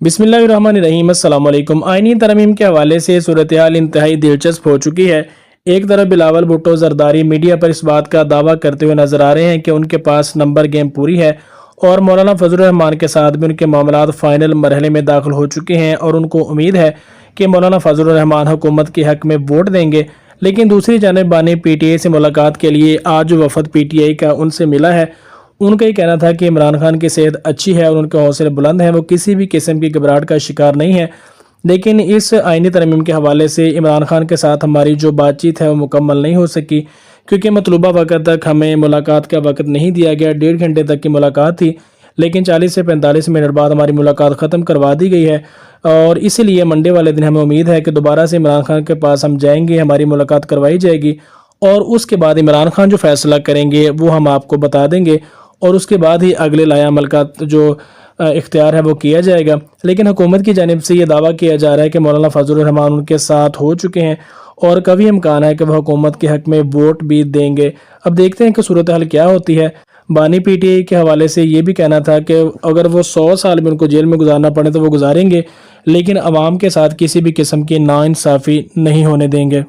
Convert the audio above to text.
बिस्मिल्लाहिर्रहमानिर्रहीम। अस्सलाम वालेकुम। आईनी तरमीम के हवाले से सूरत-ए-हाल इंतहाई दिलचस्प हो चुकी है। एक तरफ बिलावल भुट्टो जरदारी मीडिया पर इस बात का दावा करते हुए नजर आ रहे हैं कि उनके पास नंबर गेम पूरी है और मौलाना फजलुर रहमान के साथ भी उनके मामलात फाइनल मरहले में दाखिल हो चुके हैं और उनको उम्मीद है कि मौलाना फजलुर रहमान हुकूमत के हक में वोट देंगे। लेकिन दूसरी जानिब बानी पीटीआई से मुलाकात के लिए आज जो वफद पीटीआई का उनसे मिला है, उनका ये कहना था कि इमरान खान की सेहत अच्छी है और उनके हौसले बुलंद हैं, वो किसी भी किस्म की घबराहट का शिकार नहीं है। लेकिन इस आईनी तरमीम के हवाले से इमरान खान के साथ हमारी जो बातचीत है वो मुकम्मल नहीं हो सकी, क्योंकि मतलूबा वक्त तक हमें मुलाकात का वक्त नहीं दिया गया। 1.5 घंटे तक की मुलाकात थी, लेकिन 40 से 45 मिनट बाद हमारी मुलाकात ख़त्म करवा दी गई है और इसीलिए मंडे वाले दिन हमें उम्मीद है कि दोबारा से इमरान खान के पास हम जाएंगे, हमारी मुलाकात करवाई जाएगी और उसके बाद इमरान खान जो फैसला करेंगे वो हम आपको बता देंगे और उसके बाद ही अगले लाया अमल का जो इख्तियार है वो किया जाएगा। लेकिन हुकूमत की जानिब से ये दावा किया जा रहा है कि मौलाना फजलुर रहमान उनके साथ हो चुके हैं और कभी इम्कान है कि वह हुकूमत के हक में वोट भी देंगे। अब देखते हैं कि सूरत हाल क्या होती है। बानी पीटीआई के हवाले से ये भी कहना था कि अगर वो 100 साल में उनको जेल में गुजारना पड़े तो वो गुजारेंगे, लेकिन अवाम के साथ किसी भी किस्म की नाइंसाफ़ी नहीं होने देंगे।